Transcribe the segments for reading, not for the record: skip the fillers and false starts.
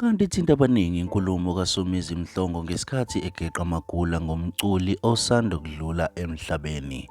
Kanti ithinta abaningi inkulumo kaSomizi Mhlongo ngesikhathi egeqa amagula ngomculi osanda kudlula emhlabeni.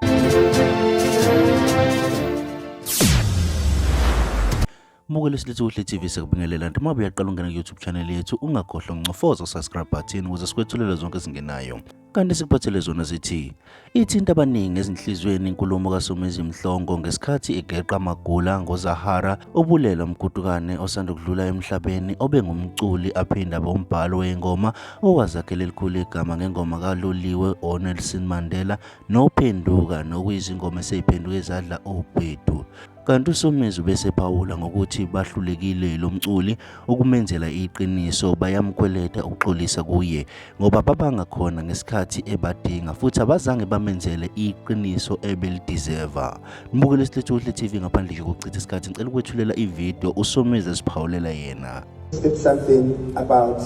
Mukele silethu uhle TV sekubingelela nti mabe uyaqala ungena ku-YouTube channel yethu ungakhohlwa uncofoza subscribe button ukuze sikwethulele zonke ezingenayo. Kanti sikuphathele zona zithi ithinta abaningi ezinhlizweni inkulumo kaSomizi Mhlongo ngesikhathi egeqa amagula ngoZAHARA obulela umgutukane osanda kudlula emhlabeni obengumculi aphinda bombhalo wengoma owazakhela elikhulu igama ngengoma kaloliwe Nelson Mandela nophenduka nokuyizingoma eseyiphenduka ezadla ubhedu. Kanti uSOMIZI bese phawula ngokuthi bahlulekile lo mculi ukumenzela iqiniso bayamkweleta ukuxolisa kuye ngoba babangakhona ngesikhathi ebadinga futhi abazange bamenzele iqiniso ebelideserva. Mbukele silethu uhle TV ngaphandle nje kokuchitha isikhathi ngicela ukwethulela ivideo uSOMIZI esiphawulela yena. It's something about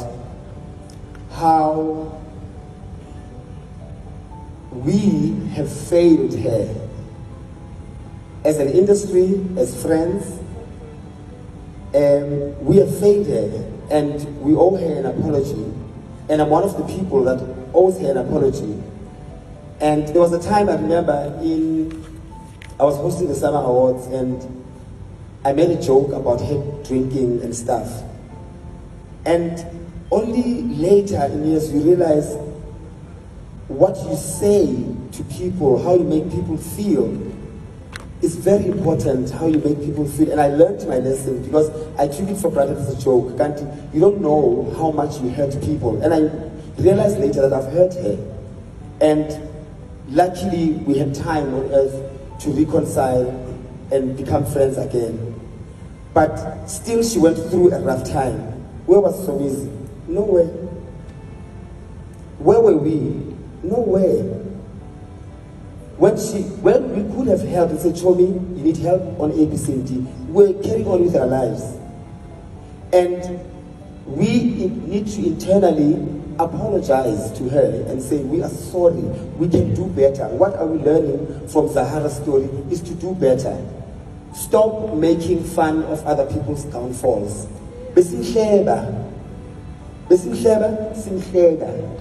how we have failed her. As an industry, as friends, we have failed her and we owe her an apology. And I'm one of the people that owes her an apology. And there was a time I remember I was hosting the Summer Awards and I made a joke about her drinking and stuff. And only later in years you realize what you say to people, how you make people feel, it's very important how you make people feel. And I learned my lesson because I took it for granted as a joke. You don't know how much you hurt people. And I realized later that I've hurt her. And luckily we had time on earth to reconcile and become friends again. But still she went through a rough time. Where was SOMIZI? Nowhere. Where were we? Nowhere. When we could have helped and said, Chomi, you need help on A, B, C, and D, we're carrying on with our lives. And we need to internally apologize to her and say, we are sorry, we can do better. What are we learning from Zahara's story is to do better. Stop making fun of other people's downfalls. Besimhleba, simhleka,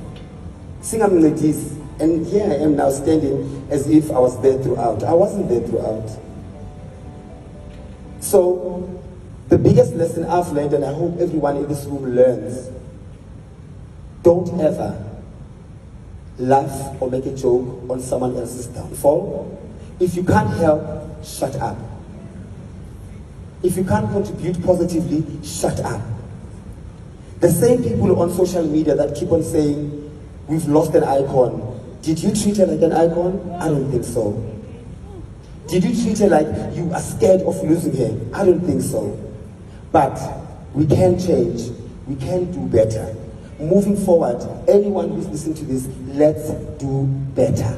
singamsizi. And here I am now standing as if I was there throughout. I wasn't there throughout. So the biggest lesson I've learned, and I hope everyone in this room learns, don't ever laugh or make a joke on someone else's downfall. If you can't help, shut up. If you can't contribute positively, shut up. The same people on social media that keep on saying, we've lost an icon. Did you treat her like an icon? I don't think so. Did you treat her like you are scared of losing her? I don't think so. But we can change. We can do better. Moving forward, anyone who's listening to this, let's do better.